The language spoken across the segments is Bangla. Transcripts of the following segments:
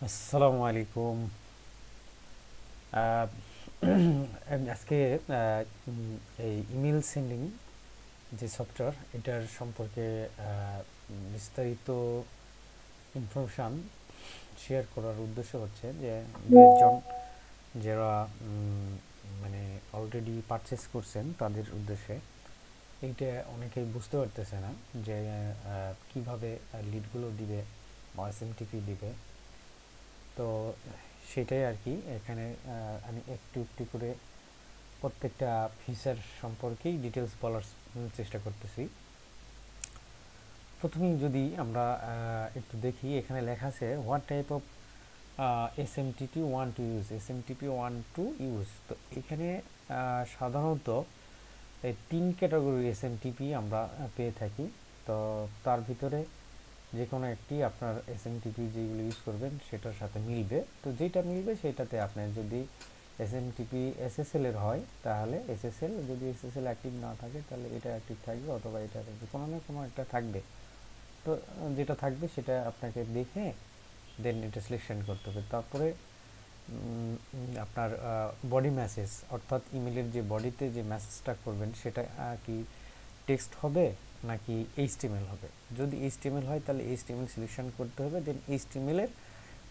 আসসালামু আলাইকুম। আহ, আজকে এই ইমেল সেন্ডিং যে সফটওয়্যার এটার সম্পর্কে বিস্তারিত ইনফরমেশান শেয়ার করার উদ্দেশ্য হচ্ছে যে একজন যারা মানে অলরেডি পারচেস করছেন তাদের উদ্দেশ্যে। এইটা অনেকেই বুঝতে পারতেছে না যে কিভাবে লিডগুলো দিবে বা এসএমটিপি দিবে। তো সেটাই আর কি এখানে আমি একটু একটু করে প্রত্যেকটা ফিচার সম্পর্কেই ডিটেলস বলার চেষ্টা করতেছি। প্রথমেই যদি আমরা একটু দেখি, এখানে লেখা আছে what type of SMTP one to use, SMTP one to use. তো এখানে সাধারণত এই 3 ক্যাটাগরির এসএমটিপি আমরা পেয়ে থাকি। তো তার ভিতরে যে কোনো একটি আপনার এসএমটিপি যেগুলো ইউজ করবেন সেটার সাথে মিলবে। তো যেটা মিলবে সেটাতে আপনি যদি এসএমটিপি এসএসএল এর হয় তাহলে এসএসএল, যদি এসএসএল অ্যাক্টিভ না থাকে তাহলে এটা অ্যাক্টিভ থাকবে, অথবা এটা কোনো না কোনো একটা থাকবে। তো যেটা থাকবে সেটা আপনাকে দেখে দেন এটা সিলেকশন করতে হবে। তারপরে আপনার বডি মেসেজ, অর্থাৎ ইমেলের যে বডিতে যে মেসেজটা করবেন সেটা কি টেক্সট হবে নাকি এইচটিএমএল হবে। যদি এইচটিএমএল হয় তাহলে এইচটিএমএল সিলেকশন করতে হবে, দেন এইচটিএমএলের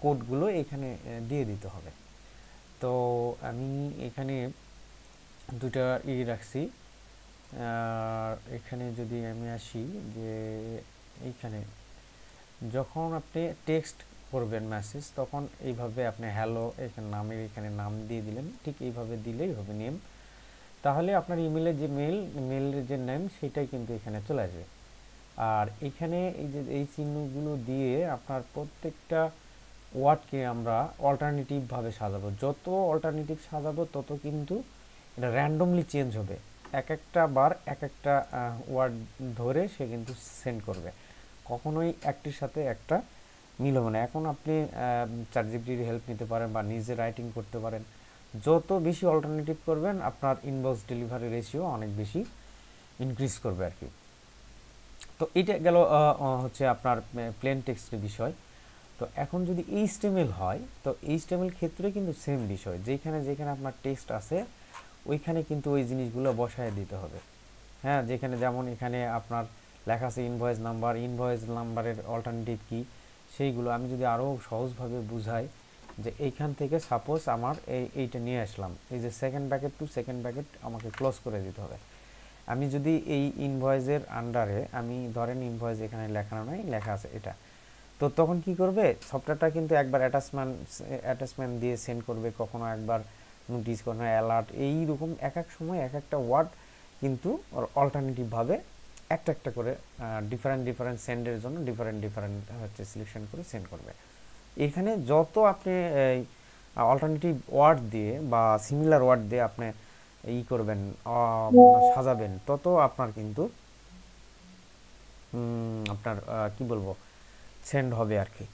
কোডগুলো এখানে দিয়ে দিতে হবে। তো আমি এখানে দুটা রাখছি। এখানে যদি আমি আসি যে এইখানে যখন আপনি টেক্সট করবেন মেসেজ, তখন এইভাবে আপনি হ্যালো এখানে নামের এখানে নাম দিয়ে দিলেন, ঠিক এইভাবে দিলেই হবে নেম। তাহলে আপনার ইমেলের যে মেলের যে নেম সেটাই কিন্তু এখানে চলে আসবে। আর এখানে এই যে এই চিহ্নগুলো দিয়ে আপনার প্রত্যেকটা ওয়ার্ডকে আমরা অল্টারনেটিভভাবে সাজাবো। যত অল্টারনেটিভ সাজাবো তত কিন্তু এটা র্যান্ডমলি চেঞ্জ হবে। এক একটা বার এক একটা ওয়ার্ড ধরে সে কিন্তু সেন্ড করবে, কখনোই একটির সাথে একটা মিল হবে না। এখন আপনি চ্যাটজিপিটির হেল্প নিতে পারেন বা নিজে রাইটিং করতে পারেন। যত বেশি অল্টারনেটিভ করবেন আপনার ইনবক্স ডেলিভারি রেশিও অনেক বেশি ইনক্রিজ করবে আর কি। তো এটা গেল হচ্ছে আপনার প্লেন টেক্সটের বিষয়। তো এখন যদি এইচটিএমএল হয়, তো এইচটিএমএল ক্ষেত্রে কিন্তু সেম বিষয়, যেখানে যেখানে আপনার টেক্সট আছে ওইখানে কিন্তু ওই জিনিসগুলো বসায় দিতে হবে। হ্যাঁ, যেখানে যেমন এখানে আপনার লেখা আছে ইনভয়েস নাম্বার, ইনভয়েস নাম্বারের অল্টারনেটিভ কি, সেইগুলো আমি যদি আরও সহজভাবে বুঝাই যে এইখান থেকে সাপোজ আমার এইটা নিয়ে আসলাম, এই যে second bracket to second bracket আমাকে ক্লোজ করে দিতে হবে। আমি যদি এই ইনভয়েসের আন্ডারে আমি ধরেন ইনভয়েস এখানে লেখানো নাই, লেখা আছে এটা, তো তখন কি করবে সফটওয়্যারটা কিন্তু একবার অ্যাটাচমেন্ট দিয়ে সেন্ড করবে, কখনো একবার নোটিস, কখনো অ্যালার্ট, এইরকম এক এক সময় এক একটা ওয়ার্ড কিন্তু অল্টারনেটিভভাবে একটা একটা করে ডিফারেন্ট ডিফারেন্ট সেন্ডের জন্য ডিফারেন্ট ডিফারেন্ট হচ্ছে সিলেকশন করে সেন্ড করবে। এখানে যত আপনি অল্টারনেটিভ ওয়ার্ড দিয়ে বা সিমিলার ওয়ার্ড দিয়ে আপনি করবেন, সাজাবেন, তত আপনার কিন্তু আপনার কি বলবো সেন্ড হবে আর কি,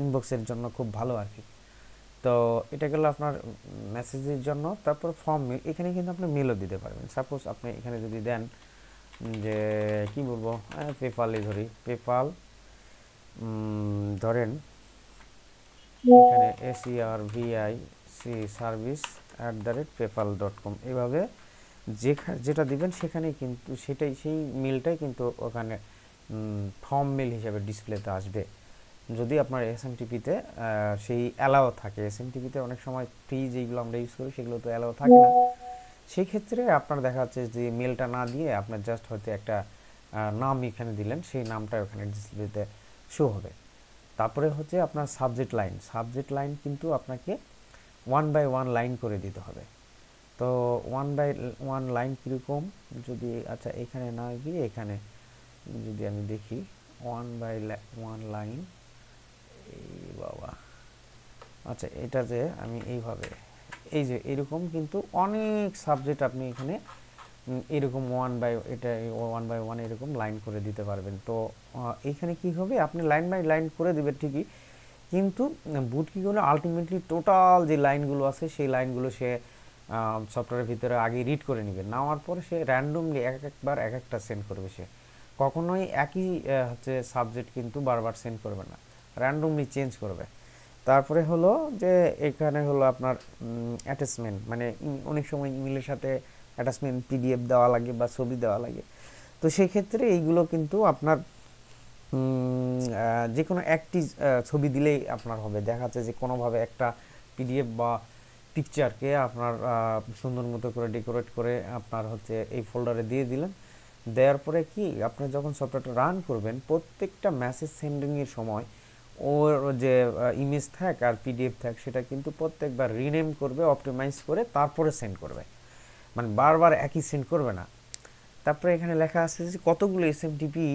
ইনবক্সের জন্য খুব ভালো আর কি। তো এটা গেল আপনার মেসেজের জন্য। তারপর ফর্ম মেল, এখানে কিন্তু আপনি মেলও দিতে পারবেন। সাপোজ আপনি এখানে যদি দেন যে কি বলবো, পেপালে ধরি, পেপাল ধরেন এখানে SERVIC service@paypal.com, এভাবে যেটা দিবেন সেখানেই কিন্তু সেটাই সেই মেলটাই কিন্তু ওখানে ফর্ম মেল হিসাবে ডিসপ্লেতে আসবে। যদি আপনার এসএমটিপিতে সেই অ্যালাও থাকে, এসএমটিপিতে অনেক সময় ফ্রি যেগুলো আমরা ইউজ করি সেগুলো তো অ্যালাও থাকে না, সেই ক্ষেত্রে আপনার দেখা যাচ্ছে যে মেলটা না দিয়ে আপনার জাস্ট হয়তো একটা নাম এখানে দিলেন, সেই নামটা ওখানে ডিসপ্লেতে শো হবে। তারপরে হচ্ছে আপনার সাবজেক্ট লাইন কিন্তু আপনাকে 1 বাই 1 লাইন করে দিতে হবে। তো 1 বাই 1 লাইন কীরকম, যদি আচ্ছা এখানে না গিয়ে এখানে যদি আমি দেখি 1 বাই 1 লাইন, এই বাবা, আচ্ছা এটা যে আমি এইভাবে এই যে এরকম কিন্তু অনেক সাবজেক্ট আপনি এখানে এরকম 1 বাই 1 এরকম লাইন করে দিতে পারবেন। তো এইখানে কি হবে, আপনি লাইন বাই লাইন করে দিবেন ঠিকই, কিন্তু বুট কি করলে আলটিমেটলি টোটাল যে লাইনগুলো আছে সেই লাইনগুলো সে সফটওয়্যারের ভিতরে আগে রিড করে নেবে, নেওয়ার পরে সে র্যান্ডমলি একবার একটা সেন্ড করবে। সে কখনোই একই হচ্ছে সাবজেক্ট কিন্তু বারবার সেন্ড করবে না। র্যান্ডমলি চেঞ্জ করবে। তারপরে হলো যে এখানে হলো আপনার অ্যাটাচমেন্ট, মানে অনেক সময় ইমেলের সাথে অ্যাটাচমেন্ট পিডিএফ দেওয়া লাগে বা ছবি দেওয়া লাগে। তো সেই ক্ষেত্রে এইগুলো কিন্তু আপনার যে কোনো একটি ছবি দিলেই আপনার হবে। দেখা যাচ্ছে যে কোনোভাবে একটা পিডিএফ বা পিকচারকে আপনার সুন্দর মতো করে ডেকোরেট করে আপনার হচ্ছে এই ফোল্ডারে দিয়ে দিলেন। দেওয়ার পরে কি আপনি যখন সফটওয়্যারটা রান করবেন, প্রত্যেকটা মেসেজ সেন্ডিংয়ের সময় ওর যে ইমেজ থাক আর পিডিএফ থাক সেটা কিন্তু প্রত্যেকবার রিনেম করবে, অপটিমাইজ করে তারপরে সেন্ড করবে, মানে বারবার একই সেন্ড করবে না। তারপরে এখানে লেখা আছে যে কতগুলো এসএমটিপি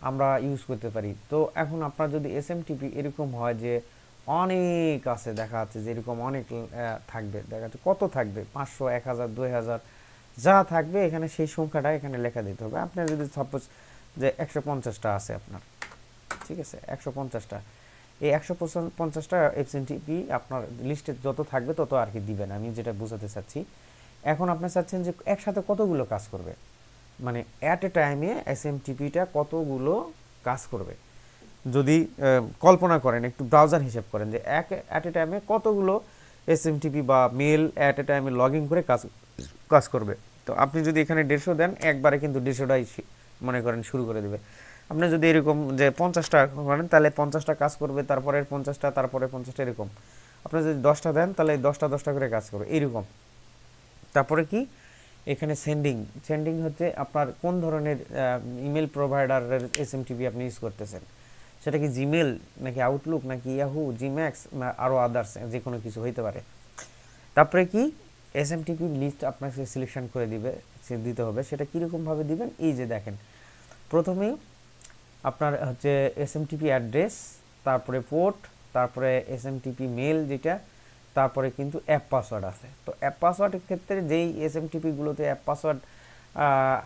আমরা ইউজ করতে পারি। তো এখন আপনার যদি এসএমটিপি এরকম হয় যে অনেক আছে, দেখা যাচ্ছে যে এরকম অনেক থাকবে, দেখা যাচ্ছে কত থাকবে 500, 1000, 2000 যা থাকবে এখানে সেই সংখ্যাটা এখানে লেখা দিতে হবে। আপনার যদি সাপোজ যে 150টা আছে আপনার, ঠিক আছে, 150টা, এই 150টা এসএমটিপি আপনার লিস্টে যত থাকবে তত আর কি দিবেন, আমি যেটা বোঝাতে চাচ্ছি। এখন আপনি চাচ্ছেন যে একসাথে কতগুলো কাজ করবে, মানে অ্যাট এ টাইমে এসএমটিপিটা কতগুলো কাজ করবে। যদি কল্পনা করেন, একটু ব্রাউজার হিসেব করেন যে অ্যাট এ টাইমে কতগুলো এসএমটিপি বা মেল অ্যাট এ টাইমে লগ ইন করে কাজ করবে। তো আপনি যদি এখানে 150 দেন, একবারে কিন্তু 150টাই মনে করেন শুরু করে দেবে। আপনি যদি এরকম যে 50টা করেন তাহলে 50টা কাজ করবে, তারপরে 50টা, তারপরে 50টা, এরকম। আপনি যদি 10টা দেন তাহলে 10টা করে কাজ করবে, এইরকম। তারপরে কি এখানে সেন্ডিং হচ্ছে আপনার কোন ধরনের ইমেল প্রোভাইডারের এসএমটিপি আপনি ইউজ করতেছেন, সেটা কি জিমেল নাকি আউটলুক নাকি ইয়াহু, জিম্যাক্স, আরও আদার্স যে কোনো কিছু হইতে পারে। তারপরে কি এসএমটিপি লিস্ট আপনাকে সিলেকশন করে দিতে হবে। সেটা কীরকমভাবে দিবেন, এই যে দেখেন, প্রথমে আপনার হচ্ছে এসএমটিপি অ্যাড্রেস, তারপরে পোর্ট, তারপরে এসএমটিপি মেল যেটা, তারপরে কিন্তু অ্যাপ পাসওয়ার্ড আছে। তো অ্যাপ পাসওয়ার্ডের ক্ষেত্রে যেই এসএমটিপিগুলোতে অ্যাপ পাসওয়ার্ড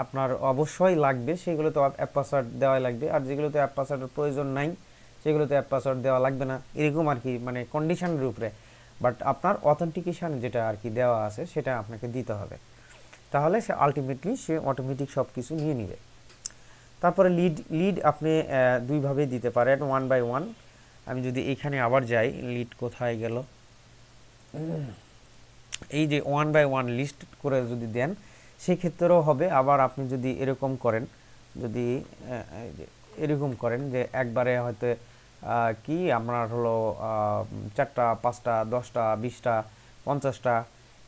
আপনার অবশ্যই লাগবে সেগুলোতে অ্যাপ পাসওয়ার্ড দেওয়াই লাগবে, আর যেগুলোতে অ্যাপ পাসওয়ার্ডের প্রয়োজন নাই সেগুলোতে অ্যাপ পাসওয়ার্ড দেওয়া লাগবে না, এরকম আর কি, মানে কন্ডিশনের উপরে। বাট আপনার অথেন্টিকেশন যেটা আর কি দেওয়া আছে সেটা আপনাকে দিতে হবে, তাহলে সে আলটিমেটলি সে অটোমেটিক সব কিছু নিয়ে নেবে। তারপরে লিড আপনি দুইভাবেই দিতে পারেন, 1 by 1। আমি যদি এখানে আবার যাই, লিড কোথায় গেল, এই যে 1 by 1 লিস্ট করে যদি দেন সেক্ষেত্রেও হবে। আবার আপনি যদি এরকম করেন, যদি এরকম করেন যে একবারে হয়তো কি আপনার হলো 4টা, 5টা, 10টা, 20টা, 50টা,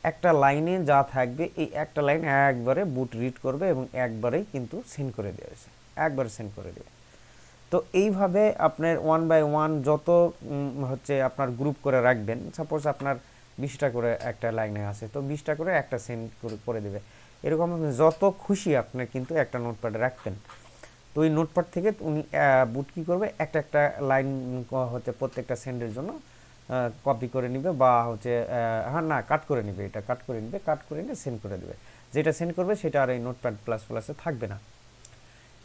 একটা লাইনে যা থাকবে এই একটা লাইন একবারে বুট রিড করবে এবং একবারেই কিন্তু সেন্ড করে দেওয়া হয়েছে, একবারে সেন্ড করে দেবে। তো এইভাবে আপনার 1 by 1 যত হচ্ছে আপনার গ্রুপ করে রাখবেন, সাপোজ আপনার 20টা করে একটা লাইনে আছে, তো 20টা করে একটা সেন্ড করে দেবে। এরকম যত খুশি আপনি কিন্তু একটা নোটপ্যাডে রাখবেন। তো ওই নোটপ্যাড থেকে উনি বুট কী করবে, একটা লাইন হচ্ছে প্রত্যেকটা সেন্ডের জন্য কপি করে নিবে, বা হচ্ছে না কাট করে নিবে, এটা কাট করে নিয়ে সেন্ড করে দেবে। যেটা সেন্ড করবে সেটা আর এই নোটপ্যাড প্লাস প্লাসে থাকবে না।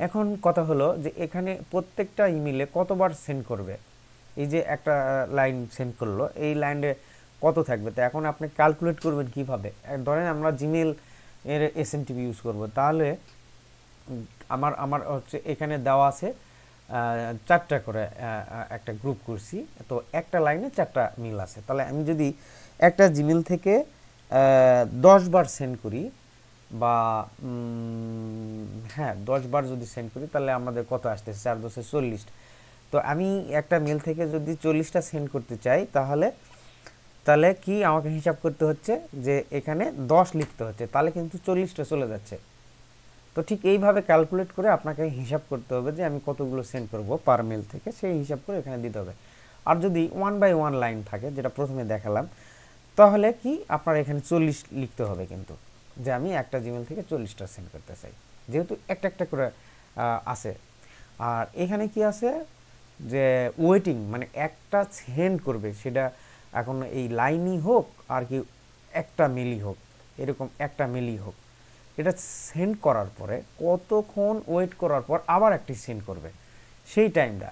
এখন কথা হলো যে এখানে প্রত্যেকটা ইমেলে কতবার সেন্ড করবে, এই যে একটা লাইন সেন্ড করলো, এই লাইনে কত থাকবে। তো এখন আপনি ক্যালকুলেট করবেন কিভাবে। ধরেন আমরা জিমেল এর এসএমটিপি ইউজ করব, তাহলে আমার হচ্ছে এখানে দেওয়া আছে 4টা করে একটা গ্রুপ করছি, তো একটা লাইনে 4টা মিল আছে। তাহলে আমি যদি একটা জিমেল থেকে 10 বার সেন্ড করি, বা হ্যাঁ 10 বার যদি সেন্ড করি, তাহলে আমাদের কত আসতেছে, 4 × 10 = 40। তো আমি একটা মেল থেকে যদি 40টা সেন্ড করতে চাই, তাহলে কি আমাকে হিসাব করতে হচ্ছে যে এখানে 10 লিখতে হচ্ছে, তাহলে কিন্তু 40টা চলে যাচ্ছে। তো ঠিক এইভাবে ক্যালকুলেট করে আপনাকে হিসাব করতে হবে যে আমি কতগুলো সেন্ড করব পার মেল থেকে, সেই হিসাব করে এখানে দিতে হবে। আর যদি 1 by 1 লাইন থাকে, যেটা প্রথমে দেখালাম, তাহলে কি আপনার এখানে 40 লিখতে হবে, কিন্তু যে আমি একটা জিমেল থেকে 40টা সেন্ড করতে চাই, যেহেতু একটা করে আছে। আর এখানে কি আছে যে ওয়েটিং, মানে একটা সেন্ড করবে, সেটা এখন এই লাইনই হোক আর কি একটা মেলই হোক, এরকম একটা মেলই হোক, এটা সেন্ড করার পরে কতক্ষণ ওয়েট করার পর আবার একটি সেন্ড করবে, সেই টাইমটা।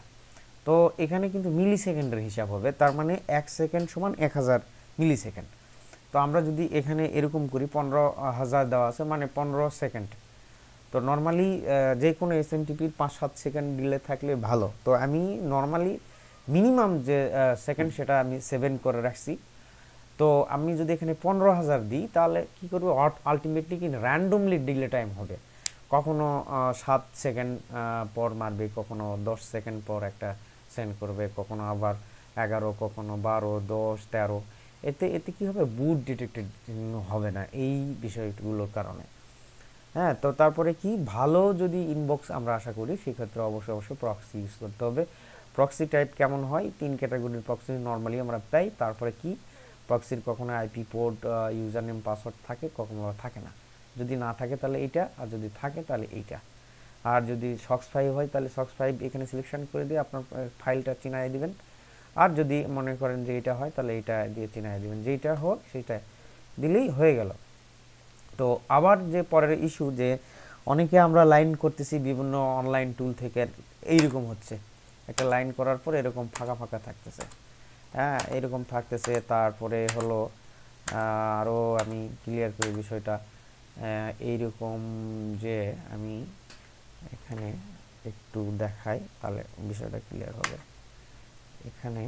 তো এখানে কিন্তু মিলি সেকেন্ডের হিসাব হবে, তার মানে 1 সেকেন্ড সমান 1000 মিলি সেকেন্ড। তো আমরা যদি এখানে এরকম করি, 15,000 দেওয়া আছে, মানে 15 সেকেন্ড। তো নর্মালি যে কোনো এসএমটিপির 5-7 সেকেন্ড ডিলে থাকলে ভালো। তো আমি নর্মালি মিনিমাম যে সেকেন্ড সেটা আমি 7 করে রাখছি। তো আমি যদি এখানে 15,000 দিই তাহলে কি করবে, আলটিমেটলি কি র্যান্ডমলি ডিলে টাইম হবে, কখনো 7 সেকেন্ড পর মারবে, কখনো 10 সেকেন্ড পর একটা সেন্ড করবে, কখনো আবার 11, কখনো 12, 10, 13। এতে এতে কি হবে, বুট ডিটেক্টেড হবে না এই বিষয়গুলোর কারণে। হ্যাঁ, তো তারপরে কি ভালো যদি ইনবক্স আমরা আশা করি সেক্ষেত্রে অবশ্যই প্রক্সি ইউজ করতে হবে। প্রক্সি টাইপ কেমন হয়, 3 ক্যাটাগরির প্রক্সি নর্মালি আমরা পাই। তারপরে কি প্রক্সির কখনো IP port, user name, password থাকে, কখনো থাকে না। যদি না থাকে তাহলে এইটা, আর যদি থাকে তাহলে এইটা। আর যদি সক্স 5 হয় তাহলে সক্স 5 এখানে সিলেকশন করে দিয়ে আপনার ফাইলটা চিনাই দিবেন। আর যদি মনে করেন যে এটা হয় তাহলে এইটা দিয়ে চিনাই দিবেন, যেটা হোক সেটা দিলেই হয়ে গেল। তো আবার যে পরের ইস্যু, যে অনেকে আমরা লাইন করতেছি বিভিন্ন অনলাইন টুল থেকে, এইরকম হচ্ছে একটা লাইন করার পর এরকম ফাঁকা ফাঁকা থাকতেছে। হ্যাঁ, এরকম থাকতেছে। তারপরে হলো আরও আমি ক্লিয়ার করি বিষয়টা, এইরকম যে আমি এখানে একটু দেখাই তাহলে বিষয়টা ক্লিয়ার হবে। এখানে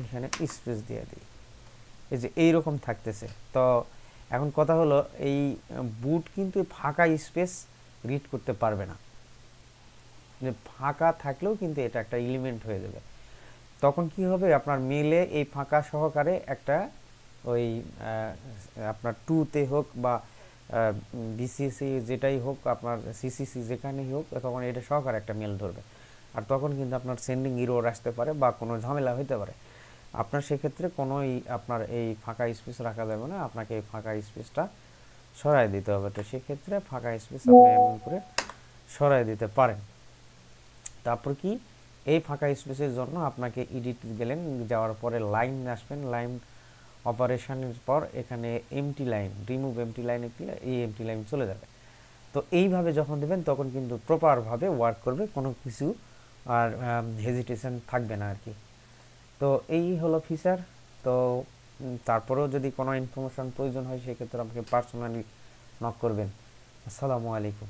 এখানে স্পেস দিয়ে দিই, এই যে এইরকম থাকতেছে। তো এখন কথা হলো, এই বুট কিন্তু ফাঁকা স্পেস রিড করতে পারবে না, যে ফাঁকা থাকলেও কিন্তু এটা একটা এলিমেন্ট হয়ে যাবে। তখন কি হবে, আপনার মেলে এই ফাঁকা সহকারে একটা ওই আপনার টুতে হোক বা বিসিসি যেটাই হোক, আপনার সিসিসি যেখানেই হোক, তখন এটা সহকারে একটা মেল ধরবে। আর তখন কিন্তু আপনার সেন্ডিং ইরর আসতে পারে বা কোনো ঝামেলা হইতে পারে। আপনার সেক্ষেত্রে কোনোই আপনার এই ফাঁকা স্পেস রাখা যাবে না, আপনাকে এই ফাঁকা স্পেসটা সরাই দিতে হবে। তো সেক্ষেত্রে ফাঁকা স্পেস আপনি এমন করে সরাই দিতে পারেন। তারপর কি, এই ফাঁকা স্পেসের জন্য আপনাকে এডিট গেলেন, যাওয়ার পরে লাইন আসবেন, লাইন অপারেশনের পর এখানে এমটি লাইন, রিমুভ এমটি লাইনে দিলে এই এমটি লাইন চলে যাবে। তো এইভাবে যখন দেবেন তখন কিন্তু প্রপারভাবে ওয়ার্ক করবে, কোনো কিছু আর হেজিটেশন থাকবে না আর কি। তো এই হলো ফিচার। তো তারপরেও যদি কোনো ইনফরমেশন প্রয়োজন হয় সেক্ষেত্রে আমাকে পার্সোনালি নক করবেন। আসসালামু আলাইকুম।